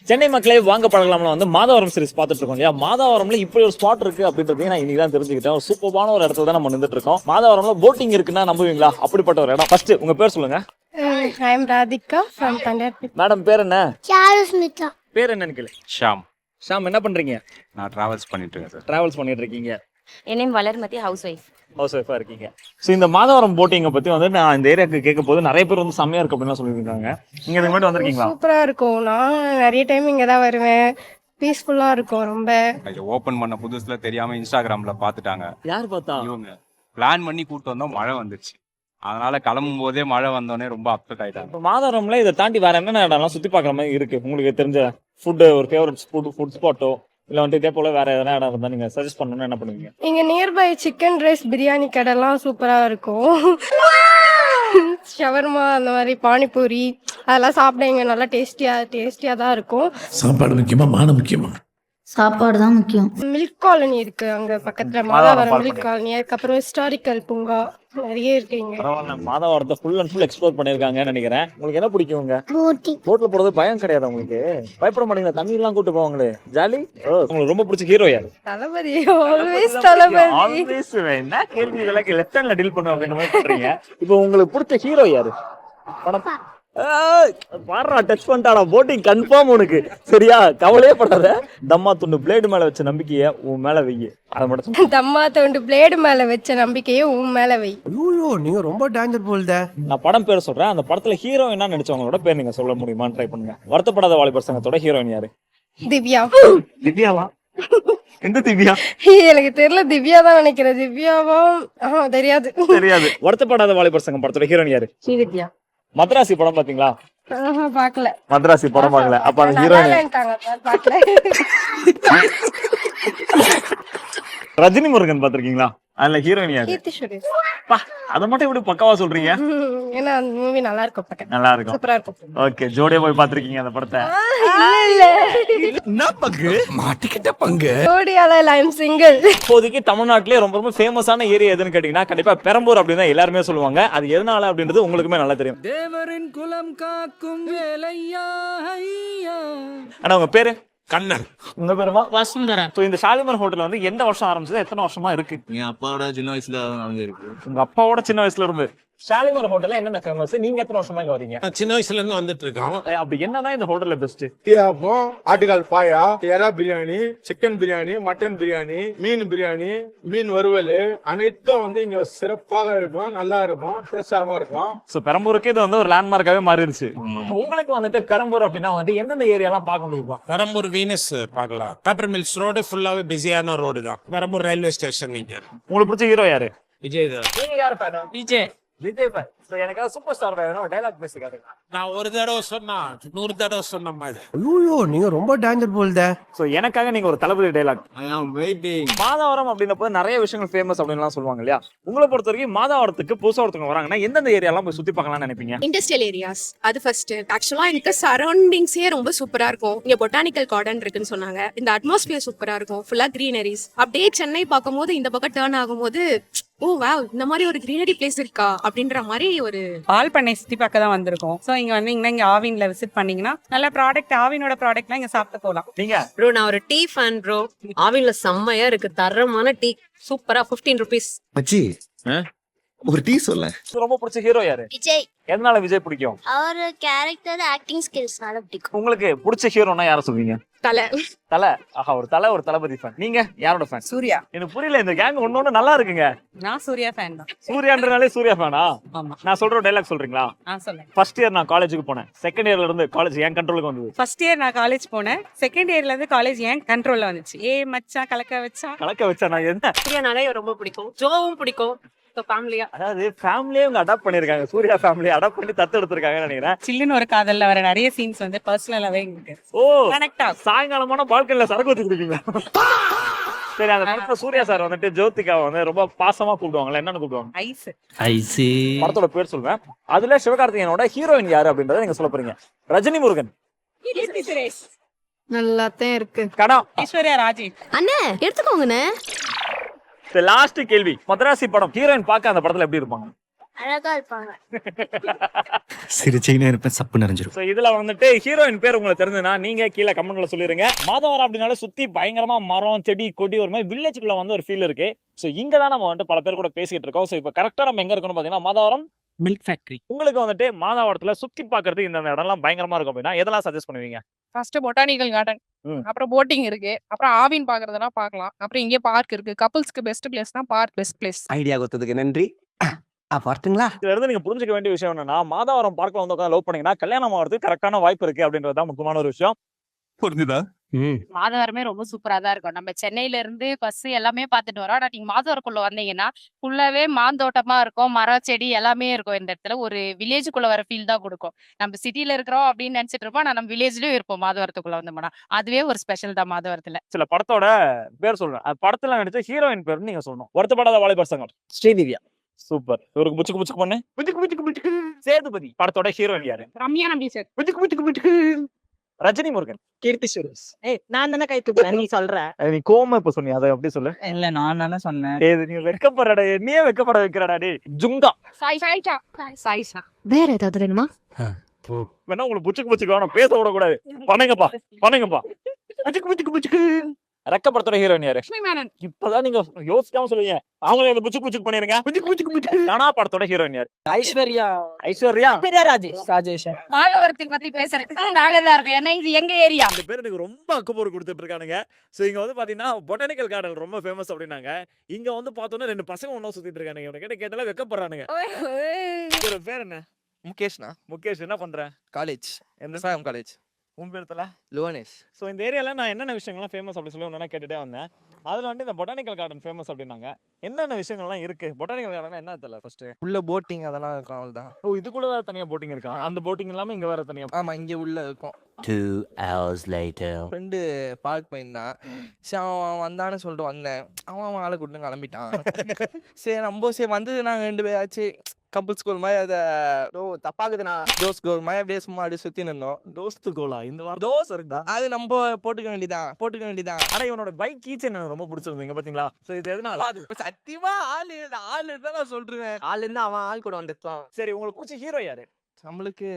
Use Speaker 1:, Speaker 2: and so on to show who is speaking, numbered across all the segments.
Speaker 1: சென்னை மக்களே வாங்க பழகலாம்ல வந்து மாதவரம் சீரிஸ் பார்த்துட்டு இருக்கோம் இல்லையா. மாதவரம்ல இப்படி ஒரு ஸ்பாட் இருக்கு அப்படின்றதையும் நான் இன்னைக்கு தான் தெரிஞ்சுக்கிட்டேன். ஒரு சூப்பரான ஒரு இடத்துல தான் நம்ம நின்றுட்டு இருக்கோம். மாதவரம்ல போட்டிங் இருக்குன்னா நம்புவீங்களா? அப்படிப்பட்ட ஒரு இடம். ஃபர்ஸ்ட் உங்க பேர் சொல்லுங்க.
Speaker 2: I am Radhika from Pandharpur.
Speaker 1: Madam பேர் என்ன?
Speaker 2: Charusmita.
Speaker 1: பேர் என்னன்னு கேளு.
Speaker 3: ஷாம்.
Speaker 1: ஷாம் என்ன பண்றீங்க?
Speaker 3: நான் டிராவல்ஸ் பண்ணிட்டு இருக்கேன் சார்.
Speaker 1: டிராவல்ஸ் பண்ணிட்டு இருக்கீங்க.
Speaker 4: என் name Valarmathi, house wife.
Speaker 1: House ஒய்ஃபா இருக்கீங்க. ஸோ இந்த மாதவரம் போட்டிங்கை பத்தி வந்து நான் இந்த ஏரியாவுக்கு கேட்க போது நிறைய பேர் வந்து செம்மையா இருக்கு அப்படின்னு சொல்லியிருக்காங்க. நீங்க இதுக்கு முன்னாடி வந்திருக்கீங்களா?
Speaker 2: சூப்பரா இருக்கும். நான் நிறைய டைம் இங்க தான் வருவேன். பீஸ்ஃபுல்லா இருக்கும் ரொம்ப.
Speaker 3: ஓபன் பண்ண புதுசுல தெரியாம இன்ஸ்டாகிராம்ல பாத்துட்டாங்க.
Speaker 1: யார் பார்த்தா?
Speaker 3: இவங்க பிளான் பண்ணி கூட்டு வந்தோம், மழை வந்துருச்சு. அதனால கிளம்பும் போதே மழை வந்தோடனே ரொம்ப அப்செட் ஆயிட்டாங்க.
Speaker 1: இப்போ மாதவரம்ல இதை தாண்டி வேற என்னென்ன இடம்லாம் சுத்தி பார்க்குற மாதிரி இருக்கு உங்களுக்கு தெரிஞ்ச ஃபுட்டு, ஒரு ஃபேவரட் ஃபுட் ஸ்பாட்டோ இல்லை வந்துட்டு இதே போல வேற எதனா இடம் இருந்தால் நீங்க சஜஸ்ட் பண்ணணும்னு என்ன பண்ணுவீங்க?
Speaker 2: இங்க நியர்பை சிக்கன் ரைஸ் பிரியாணி கடைலாம் சூப்பரா இருக்கும். ஷவர்மா அந்த மாதிரி பானிபூரி அதெல்லாம் சாப்பிட இங்க நல்லா டேஸ்டியா தான் இருக்கும்.
Speaker 5: சாப்பாடு முக்கியமா மானம் முக்கியமா?
Speaker 6: சாப்பாடு தான் முக்கியம்.
Speaker 2: மில்க் காலனி இருக்கு அங்க பக்கத்துல, மாதவரம் மில்க் காலனி. அதுக்கப்புறம் ஹிஸ்டாரிக்கல் பூங்கா நிறைய இருக்கு இங்க.
Speaker 1: பரவாயில்ல, மாதவரத்தை ஃபுல் அண்ட் ஃபுல் எக்ஸ்ப்ளோர் பண்ணிருக்காங்கன்னு நினைக்கிறேன். உங்களுக்கு என்ன பிடிக்கும்? போட்ல போறது பயம் கிடையாது உங்களுக்கு? பயப்பட மாட்டீங்களா? தண்ணி எல்லாம் கூட்டு போவாங்களே, ஜாலி. உங்களுக்கு ரொம்ப பிடிச்ச ஹீரோ யாரு?
Speaker 2: தளபதி. ஆல்வேஸ் தளபதி.
Speaker 1: ஆல்வேஸ். என்ன கேள்வி இதெல்லாம் லெஃப்ட் ஹேண்ட்ல டீல் பண்ணுவோம் அப்படின்னு மாதிரி பண்றீங்க. இப்போ உங்களுக்கு பிடிச்ச ஹீரோ யாரு? படம் பாடுறா, டச் பண்ணிட்டாடா. போட்டிங் கன்ஃபார்ம் உனக்கு. சரியா, கவலையே படாத. தம்மா துண்டு பிளேடு மேல வச்ச நம்பிக்கைய உன் மேல வை. அதை மட்டும்.
Speaker 2: தம்மா துண்டு பிளேடு மேல வச்ச நம்பிக்கையை உன் மேல வை.
Speaker 7: ஐயோ, நீங்க ரொம்ப டேஞ்சர் போல்தே.
Speaker 1: நான் படம் பேர் சொல்றேன். அந்த படத்துல ஹீரோயினா நடிச்சவங்களோட பேர் நீங்க சொல்ல முடியுமான்னு ட்ரை பண்ணுங்க. வருத்தப்படாத வாலிபர் சங்கத்தோட ஹீரோயின் யாரு?
Speaker 2: திவ்யா.
Speaker 1: திவ்யாவா? எந்த திவ்யா?
Speaker 2: எனக்கு தெரியல. திவ்யா தான் நினைக்கிறேன். திவ்யாவா? தெரியாது.
Speaker 1: தெரியாது. வருத்தப்படாத வாலிபர் சங்கம் படத்தோட ஹீரோயின் யாரு?
Speaker 2: ஸ்ரீவித்யா.
Speaker 1: மദ്രാசி படம் பாத்தீங்களா?
Speaker 2: பாக்கல.
Speaker 1: மദ്രാசி படம் பாக்கல. அப்ப அந்த ஹீரோயின்
Speaker 2: பாக்கல.
Speaker 1: ரஜினி முருகன் பாத்திருக்கீங்களா? அதுல ஹீரோயின் யாரு?
Speaker 2: கீர்த்தி சுரேஷ்.
Speaker 1: அத மட்டும் எப்படி பக்காவா சொல்றீங்க?
Speaker 2: ஏன்னா அந்த மூவி நல்லா இருக்கும், பார்க்க
Speaker 1: நல்லா இருக்கும்,
Speaker 2: சூப்பரா இருக்கும்.
Speaker 1: ஓகே, ஜோடியா போய் பாத்திருக்கீங்க அந்த படத்தை?
Speaker 2: இல்ல
Speaker 5: என்ன பங்கு மாட்டிக்கிட்ட பங்கு?
Speaker 2: ஜோடியால இல்ல, ஐ அம் சிங்கிள்.
Speaker 1: இப்போதைக்கு தமிழ்நாட்டிலே ரொம்ப ரொம்ப ஃபேமஸான ஏரியா எதுன்னு கேட்டீங்கன்னா கண்டிப்பா பெரம்பூர் அப்படின்னு தான் எல்லாருமே சொல்லுவாங்க. அது எதனால அப்படின்றது உங்களுக்குமே நல்லா தெரியும்.
Speaker 8: தேவரின் குலம் காக்கும் வேலையா.
Speaker 1: ஆனா உங்க பேரு?
Speaker 5: கண்ணன்.
Speaker 1: உங்க பேருமா?
Speaker 8: வசுந்தரன்.
Speaker 1: சோ இந்த ஷாலிமார் ஹோட்டல் வந்து எந்த வருஷம் ஆரம்பிச்சது? எத்தனை வருஷமா இருக்கு?
Speaker 9: என் அப்பாவோட சின்ன வயசுல இருக்கு.
Speaker 1: உங்க அப்பாவோட சின்ன வயசுல இருந்து ஷாலிமார் ஹோட்டல்ல என்னென்ன ஃபேமஸ்? நீங்க எத்தனை வருஷமா இங்க வரீங்க?
Speaker 5: சின்ன வயசுல இருந்து வந்துட்டு இருக்கோம்.
Speaker 1: அப்படி என்னதான் இந்த ஹோட்டல்ல பெஸ்ட்?
Speaker 7: ஆட்டுக்கால் பாயா, எறா பிரியாணி, சிக்கன் பிரியாணி, மட்டன் பிரியாணி, மீன் பிரியாணி, மீன் வறுவல் அனைத்தும் வந்து இங்க சிறப்பாக இருக்கும், நல்லா இருக்கும், ஃப்ரெஷ்ஷாகவும் இருக்கும்.
Speaker 1: சோ பெரம்பூருக்கு இது வந்து ஒரு லேண்ட்மார்க்காவே மாறிடுச்சு. உங்களுக்கு வந்துட்டு பெரம்பூர் அப்படின்னா வந்து எந்தெந்த ஏரியாலாம் பார்க்க முடியும்?
Speaker 5: பெரம்பூர் வீனஸ் பார்க்கலாம். பேப்பர் மில்ஸ் ரோடு ஃபுல்லாவே பிஸியான ரோடு தான். Perambur railway station.
Speaker 1: உங்களுக்கு பிடிச்ச ஹீரோ யாரு?
Speaker 5: விஜய் தான்.
Speaker 1: நீங்க யாரு fan?
Speaker 8: Vijay.
Speaker 1: Vijay fan. So எனக்கு சூப்பர் ஸ்டார் வேணும், டயலாக் பேசிக்காரு.
Speaker 5: நான் ஒரு தடவை சொன்னா 100 தடவை சொன்ன மாதிரி.
Speaker 7: ஐயோ, நீங்க ரொம்ப டேஞ்சர் போல்தே.
Speaker 1: சோ எனக்காக நீங்க ஒரு Thalapathy dialogue.
Speaker 9: I am waiting.
Speaker 1: Madhavaram அப்படின்னப்போ நிறைய விஷயங்கள் ஃபேமஸ் அப்படின்லாம் சொல்லுவாங்க இல்லையா? உங்களை பொறுத்த வரைக்கும் மாதவரத்துக்கு புதுசா ஒருத்தவங்க வராங்கன்னா எந்தெந்த ஏரியாலாம் போய் சுத்தி பார்க்கலாம்னு நினைப்பீங்க?
Speaker 10: இண்டஸ்ட்ரியல் ஏரியாஸ் அது ஃபர்ஸ்ட். ஆக்சுவலா எனக்கு சரௌண்டிங்ஸே ரொம்ப சூப்பரா இருக்கும். இங்க பொட்டானிக்கல் கார்டன் இருக்குன்னு சொன்னாங்க. இந்த அட்மாஸ்பியர் சூப்பரா இருக்கும், ஃபுல்லா கிரீனரிஸ். அப்படியே சென்னை பார்க்கும்போது இந்த பக்கம் டர்ன் ஆகும்போது ஓ வாவ், இந்த மாதிரி ஒரு கிரீனரி பிளேஸ் இருக்கா அப்படின்ற மாதிரி ஒரு
Speaker 11: பால் பண்ணை சுத்தி பார்க்க தான் வந்திருக்கோம். சோ இங்க வந்தீங்கன்னா இங்க ஆவின்ல விசிட் பண்ணீங்கன்னா நல்ல ப்ராடக்ட், ஆவினோட ப்ராடக்ட்லாம் இங்க சாப்பிட்டு போகலாம்.
Speaker 1: நீங்க?
Speaker 4: ப்ரோ நான் ஒரு டீ ஃபேன் ப்ரோ. ஆவின்ல செம்மையா இருக்கு, தரமான டீ, சூப்பரா. 15 rupees.
Speaker 9: மச்சி, ஒரு டீ சொல்ல.
Speaker 1: ரொம்ப பிடிச்ச ஹீரோ யாரு?
Speaker 6: விஜய்.
Speaker 1: எதனால விஜய் பிடிக்கும்?
Speaker 6: அவர் கேரக்டர் ஆக்டிங் ஸ்கில்ஸ்னால பிடிக்கும்.
Speaker 1: உங்களுக்கு பிடிச்ச ஹீரோனா யாரை சொல்வீங்க?
Speaker 10: தலை.
Speaker 1: தலை. ஆஹா, ஒரு தளபதி ஃபேன். நீங்க யாரோட ஃபேன்?
Speaker 11: சூர்யா.
Speaker 1: எனக்கு புரியல, இந்த கேங் ஒன்னொன்னு நல்லா இருக்குங்க.
Speaker 11: நான் சூர்யா ஃபேன் தான்.
Speaker 1: சூர்யான்றனாலே சூர்யா ஃபேனா?
Speaker 11: ஆமா.
Speaker 1: நான் சொல்ற டைலாக் சொல்றீங்களா?
Speaker 11: சொல்லுங்க.
Speaker 1: ஃபர்ஸ்ட் இயர் நான் காலேஜுக்கு போனேன். செகண்ட் இயர்ல இருந்து காலேஜ் என் கண்ட்ரோலுக்கு வந்தது.
Speaker 11: ஃபர்ஸ்ட் இயர் நான் காலேஜ் போனேன். செகண்ட் இயர்ல இருந்து காலேஜ் ஏன் கண்ட்ரோல்ல வந்துச்சு. ஏ மச்சான் கலக்க வச்சா நான் என்ன?
Speaker 4: சூர்யானாலே ரொம்ப பிடிக்கும், ஜோவும் பிடிக்கும். ஃபேமிலியா,
Speaker 1: அதாவது ஃபேமிலியே இவங்க அடாப்ட் பண்ணிருக்காங்க. சூர்யா ஃபேமிலி அடாப்ட் பண்ணி தத்து எடுத்திருக்காங்கன்னு நினைக்கிறேன்.
Speaker 11: சில்லுன்னு ஒரு காதல்ல வர நிறைய சீன்ஸ் வந்து பர்சனலாவே இருக்கு.
Speaker 1: ஓ,
Speaker 11: கனெக்ட் ஆகும்.
Speaker 1: சாயங்காலமான பால்கனில சரக்கு ஊத்தி குடிப்பீங்களா? சரி, அந்த படத்துல சூர்யா சார் வந்துட்டு ஜோதிகாவை வந்து ரொம்ப பாசமா கூப்பிடுவாங்கல்ல, என்னன்னு கூப்பிடுவாங்க?
Speaker 11: ஐஸ்.
Speaker 1: படத்தோட பேர் சொல்வேன். அதுல சிவகார்த்திகேயனோட ஹீரோயின் யாரு அப்படின்றத நீங்க சொல்ல போறீங்க. ரஜினி முருகன்.
Speaker 11: கீர்த்தி சுரேஷ்.
Speaker 2: நல்லாத்தான் இருக்கு.
Speaker 1: கடம்.
Speaker 11: ஐஸ்வர்யா ராஜேஷ்.
Speaker 10: அண்ணே எடுத்துக்கோங்கண்ணே.
Speaker 1: லாஸ்ட் கேள்வி, மദ്രാசி படம் ஹீரோயின் பார்க்க அந்த படத்துல எப்படி இருப்பாங்க?
Speaker 6: அழகா இருப்பாங்க.
Speaker 9: சிரிச்சிங்கன்னு இருப்பேன், சப்பு நிறைஞ்சிரும்.
Speaker 1: சோ இதுல வந்துட்டு ஹீரோயின் பேர் உங்களுக்கு தெரிஞ்சதுன்னா நீங்க கீழே கமெண்ட்ல சொல்லிருங்க. மாதவரம் அப்படினால சுத்தி பயங்கரமா மரம் செடி கொடி ஒரு மாதிரி வில்லேஜுக்குள்ள வந்து ஒரு ஃபீல் இருக்கு. சோ இங்க தான் நம்ம வந்துட்டு பல பேர் கூட பேசிட்டு இருக்கோம். சோ இப்போ கரெக்டா நம்ம எங்க இருக்கோம்னு பாத்தீங்கன்னா மாதவரம்
Speaker 11: மில்க் ஃபேக்டரி.
Speaker 1: உங்களுக்கு வந்துட்டு மாதவரத்துல சுத்தி பாக்குறதுக்கு இந்த இடம்லாம் பயங்கரமா இருக்கும் அப்படின்னா எதெல்லாம் சஜஸ்ட் பண்ணுவீங்க?
Speaker 11: ஃபர்ஸ்ட் பொட்டானிக்கல் கார்டன்,
Speaker 1: ம்.
Speaker 11: அப்புறம் போட்டிங் இருக்கு, அப்புறம் ஆவின் பாக்குறதெல்லாம் பார்க்கலாம். அப்புறம் இங்கே பார்க் இருக்கு. கப்புள்ஸ்க்கு பெஸ்ட் பிளேஸ் தான் பார்க், பெஸ்ட் பிளேஸ்.
Speaker 8: ஐடியா கொடுத்ததுக்கு நன்றி. பார்த்துங்களா?
Speaker 1: இதுல இருந்து நீங்க புரிஞ்சுக்க வேண்டிய விஷயம் என்னன்னா மாதவரம் பார்க்ல வந்து உட்காந்து லவ் பண்ணீங்கன்னா கல்யாணம் ஆகிறதுக்கு கரெக்டான வாய்ப்பு இருக்கு அப்படின்றது தான் முக்கியமான ஒரு விஷயம்.
Speaker 9: புரிஞ்சுதா?
Speaker 11: மாதவரமே ரொம்ப சூப்பரா தான் இருக்கும். நம்ம சென்னையில இருந்து பஸ் எல்லாமே பார்த்துட்டு வரோம். ஆனா நீங்க மாதவரக்குள்ள வந்தீங்கன்னா ஃபுல்லாவே மாந்தோட்டமா இருக்கும், மரம் செடி எல்லாமே இருக்கும். இந்த இடத்துல ஒரு வில்லேஜுக்குள்ள வர ஃபீல் தான் கொடுக்கும். நம்ம சிட்டில இருக்கிறோம் அப்படின்னு நினைச்சிட்டு இருப்போம், ஆனா நம்ம வில்லேஜ்லயும் இருப்போம். மாதவரத்துக்குள்ள வந்தோம்னா அதுவே ஒரு ஸ்பெஷல் தான் மாதவரத்துல.
Speaker 1: சில படத்தோட பேர் சொல்றேன். அது படத்துல நடிச்ச ஹீரோயின் பேர் நீங்க சொல்லணும். வருத்தப்படாத வாலிபர் சங்கம்.
Speaker 8: ஸ்ரீதிவ்யா.
Speaker 1: சூப்பர். இவருக்கு புச்சுக்கு புச்சுக்கு பண்ணு. புச்சுக்கு புச்சுக்கு புச்சுக்கு. சேதுபதி படத்தோட ஹீரோயின் யாரு?
Speaker 11: ரம்யா நம்பி சார்.
Speaker 1: புச்சுக்கு புச்சுக்கு புச்சுக்கு. ரஜினி முருகன்.
Speaker 8: கீர்த்தி சுரேஷ். நான் தானே கை தூக்குறேன், நீ சொல்ற.
Speaker 1: நீ கோவமா இப்ப சொன்னி அதை அப்படி சொல்லு.
Speaker 8: இல்ல நான் தானே சொன்னேன்.
Speaker 1: நீ வெக்கப்படுறடா, என்னையே வெக்கப்பட வைக்கிறடா டே. ஜுங்கா.
Speaker 11: சாயிஷா. சாயிஷா.
Speaker 2: வேற ஏதாவது வேணுமா?
Speaker 1: வேணா உங்களுக்கு புச்சுக்கு புச்சுக்கு வேணும், பேச விடக்கூடாது. பண்ணுங்கப்பா பண்ணுங்கப்பா. புச்சுக்கு புச்சுக்கு புச்சுக்கு. ரெக்கப்படத்தோட ஹீரோயின் யாரு?
Speaker 11: லட்சுமி மேனன்.
Speaker 1: இப்பதான் நீங்க யோசிக்காம சொல்லுவீங்க. அவங்களே இந்த புச்சுக்கு புச்சுக்கு பண்ணிருங்க. புச்சுக்கு புச்சுக்கு புச்சுக்கு. நானா படத்தோட ஹீரோயின் யாரு?
Speaker 8: ஐஸ்வர்யா.
Speaker 1: ஐஸ்வர்யா.
Speaker 8: ராஜேஷ்.
Speaker 11: மாதவரத்தை பத்தி பேசுறேன். நாங்க தான் இருக்கோம். ஏன்னா இது எங்க ஏரியா.
Speaker 1: இந்த பேர் எனக்கு ரொம்ப அக்குப்போர் கொடுத்துட்டு இருக்கானுங்க. சோ இங்க வந்து பாத்தீங்கன்னா பொட்டானிக்கல் கார்டன் ரொம்ப ஃபேமஸ் அப்படின்னாங்க. இங்க வந்து பார்த்தோன்னா 2 பசங்க ஒண்ணா சுத்திட்டு இருக்கானுங்க. இவனை கேட்டால வெக்கப்படுறானுங்க. இவரோட பேர் என்ன?
Speaker 8: முகேஷ்னா.
Speaker 1: முகேஷ். என்ன பண்ற?
Speaker 8: காலேஜ்.
Speaker 1: எந்த
Speaker 8: சாயம் காலேஜ்.
Speaker 1: உன் பேர்ல?
Speaker 8: லுவனேஷ்.
Speaker 1: ஸோ இந்த ஏரியாவில் நான் என்னென்ன விஷயங்கள்லாம் ஃபேமஸ் அப்படி சொல்லி ஒன்றா கேட்டுட்டே வந்தேன். அதில் வந்து இந்த பொட்டானிக்கல் கார்டன் ஃபேமஸ் அப்படின்னாங்க. என்னென்ன விஷயங்கள்லாம் இருக்கு? பொட்டானிக்கல் கார்டன் என்ன தெரியல ஃபர்ஸ்ட்.
Speaker 8: உள்ள போட்டிங் அதெல்லாம் இருக்கும், அவ்வளவுதான்.
Speaker 1: ஓ, இதுக்குள்ள வேற தனியாக போட்டிங் இருக்கா? அந்த போட்டிங் இல்லாமல் இங்கே வேற தனியாக?
Speaker 8: ஆமா, இங்க உள்ள இருக்கும்.
Speaker 9: 2 hours later.
Speaker 8: ஃப்ரெண்டு பார்க் போயிருந்தான். சரி அவன் வந்தான்னு சொல்லிட்டு வந்தேன். அவன் ஆளை கூட்டு கிளம்பிட்டான். சரி நம்ம சரி வந்தது நாங்கள் 2 பேராச்சு கப்புள்ஸ் கோல் மாதிரி அதை தப்பாக்குதுண்ணா. தோஸ் கோல் மாதிரி அப்படியே சும்மா அப்படியே சுற்றி நின்றோம்.
Speaker 1: தோஸ்து கோலா இந்த வாரம்
Speaker 8: தோஸ் இருக்குதா, அது நம்ம போட்டுக்க வேண்டியதான்.
Speaker 1: ஆனால் இவனோட பைக் கீச்சன் எனக்கு ரொம்ப பிடிச்சிருந்தீங்க பார்த்தீங்களா? ஸோ இது எதனால?
Speaker 8: சத்தியமா ஆளு தான் நான் சொல்றேன். ஆள் இருந்தா அவன் ஆள் கூட வந்துட்டான்.
Speaker 1: சரி, உங்களுக்கு பிடிச்ச ஹீரோ யாரு?
Speaker 8: நம்மளுக்கு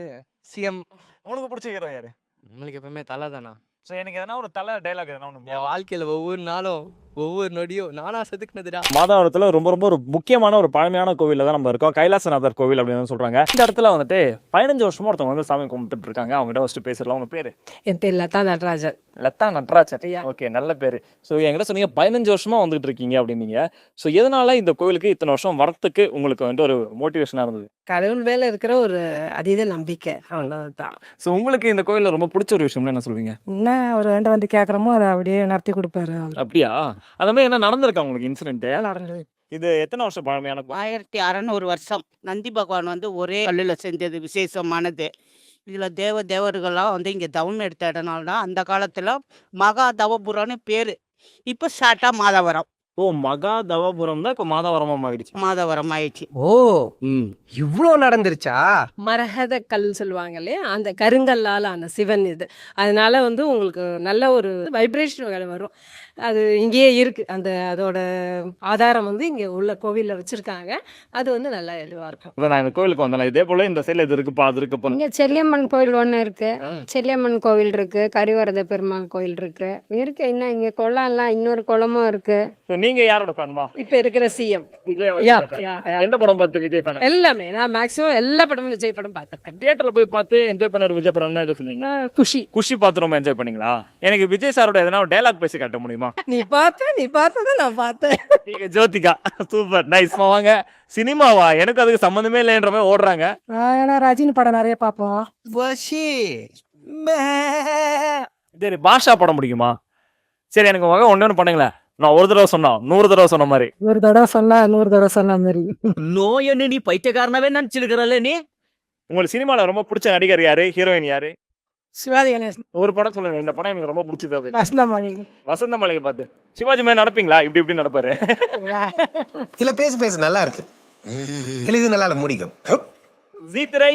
Speaker 8: சிஎம்.
Speaker 1: உங்களுக்கு பிடிச்ச ஹீரோ யாரு?
Speaker 8: நம்மளுக்கு எப்பவுமே தலை தானா.
Speaker 1: ஸோ எனக்கு எதனா ஒரு தலை டைலாக் எதனா ஒன்று.
Speaker 8: என் வாழ்க்கையில ஒவ்வொரு நாளும் ஒவ்வொரு நொடியும் நானா செதுக்குனதுடா.
Speaker 1: மாதவரத்துல ரொம்ப ரொம்ப ஒரு முக்கியமான ஒரு பழமையான கோவில்ல தான் நம்ம இருக்கோம். கைலாசநாதர் கோவில் அப்படின்னு சொல்றாங்க. இந்த இடத்துல வந்துட்டு 15 வருஷமா ஒருத்தவங்க வந்து சாமி கும்பிட்டு இருக்காங்க. அவங்க கிட்ட ஃபர்ஸ்ட் பேசலாம். உங்க பேரு?
Speaker 11: என் பேர் லதா நடராஜன்.
Speaker 1: லதா நடராஜன். ஓகே, நல்ல பேரு. ஸோ என்கிட்ட சொன்னீங்க 15 வருஷமா வந்துட்டு இருக்கீங்க அப்படின்னீங்க. ஸோ எதனால இந்த கோவிலுக்கு இத்தனை வருஷம் வரத்துக்கு உங்களுக்கு வந்துட்டு ஒரு மோட்டிவேஷனா இருந்தது?
Speaker 11: கடவுள் மேல இருக்கிற ஒரு அதீத நம்பிக்கை, அவ்வளவுதான்.
Speaker 1: ஸோ உங்களுக்கு இந்த கோவில்ல ரொம்ப பிடிச்ச ஒரு விஷயம்னா என்ன சொல்லுவீங்க?
Speaker 11: என்ன ஒரு வேண்ட வந்து கேட்கறோமோ அதை அப்படியே நடத்தி கொடுப்பாரு.
Speaker 1: அப்படியா? அந்த மாதிரி என்ன நடந்திருக்கா உங்களுக்கு இன்சிடென்ட்?
Speaker 11: நடந்தது.
Speaker 1: இது எத்தனை வருஷம் பழமையான
Speaker 11: 1600 வருஷம் நந்தி பகவான் வந்து ஒரே கல்லுல செஞ்சது விசேஷமானது. இதுல தேவர்கள்லாம் வந்து இங்க தவம் எடுத்த இடனால தான் அந்த காலத்துல மகா தவபுரம்னு பேரு. இப்ப ஷார்ட்டா மாதவரம்.
Speaker 1: ஓ, மகா தவபுரம் தான் இப்போ மாதவரமா ஆயிடுச்சு.
Speaker 11: மாதவரம் ஆயிடுச்சு.
Speaker 8: ஓ, இவ்வளோ நடந்துருச்சா?
Speaker 2: மரகத கல் சொல்லுவாங்க இல்லையா, அந்த கருங்கல்லால் ஆன சிவன் இது. அதனால வந்து உங்களுக்கு நல்ல ஒரு வைப்ரேஷன் வரும். அது இங்கேயே இருக்கு. அதோட ஆதாரம் வந்து இங்கே உள்ள கோவிலில் வச்சிருக்காங்க. அது வந்து நல்லா இதுவாக இருக்கும்.
Speaker 1: நான் இந்த கோவிலுக்கு வந்தேன். இதே போல இந்த சைடில் இது இருக்குப்பா, அது இருக்கு.
Speaker 2: இங்கே செல்லியம்மன் கோவில் ஒன்று இருக்கு. செல்லியம்மன் கோவில் இருக்கு, கரிவரத பெருமாள் கோயில் இருக்கு. இன்னும் இங்கே குளம்லாம் இன்னொரு குளமும் இருக்கு.
Speaker 1: நீங்க யாரோட ஃபேன்மா?
Speaker 2: இப்போ இருக்கிற சிஎம்.
Speaker 1: எந்த படம் பார்த்து விஜய் ஃபேன்?
Speaker 2: எல்லாமே நான் மேக்ஸிமம் எல்லா படமும் விஜய் படம் பார்த்துருக்கேன்.
Speaker 1: தியேட்டர்ல போய் பார்த்து என்ஜாய் பண்ண விஜய் படம் என்ன சொன்னீங்க? குஷி பார்த்து ரொம்ப என்ஜாய் பண்ணீங்களா? எனக்கு விஜய் சாரோட எதனா டயலாக் பேசி காட்ட முடியுமா?
Speaker 2: நீ பார்த்ததை நான் பார்த்தேன்.
Speaker 1: நீங்க ஜோதிகா. Super, nice. வாங்க. சினிமாவா? எனக்கு அதுக்கு சம்பந்தமே இல்லைன்ற மாதிரி ஓடுறாங்க.
Speaker 11: ஏன்னா ரஜினி படம் நிறைய பார்ப்போம்.
Speaker 1: சரி, பாஷா படம் பிடிக்குமா? சரி, எனக்கு ஒன்னு பண்ணுங்களேன். நான் ஒரு தடவை சொன்னா 100 தடவை சொன்ன மாதிரி.
Speaker 11: ஒரு தடவை சொன்னா 100 தடவை சொன்ன மாதிரி.
Speaker 8: நோயன்னு நீ பைத்தியக்காரனாவே நினைச்சிருக்கிறல்ல நீ.
Speaker 1: உங்களுக்கு சினிமால ரொம்ப பிடிச்ச நடிகர் யாரு? ஹீரோயின் யாரு?
Speaker 11: சிவாஜி கணேசன்.
Speaker 1: ஒரு படம் சொல்லுங்க, இந்த படம் எனக்கு ரொம்ப பிடிச்சது.
Speaker 11: வசந்த
Speaker 1: மலையை பார்த்து சிவாஜி மாதிரி நடப்பீங்களா? இப்படி நடப்பாரு.
Speaker 8: இல்ல பேச நல்லா இருக்கு. இது நல்லா முடிக்கும்.
Speaker 1: ஜீ திரை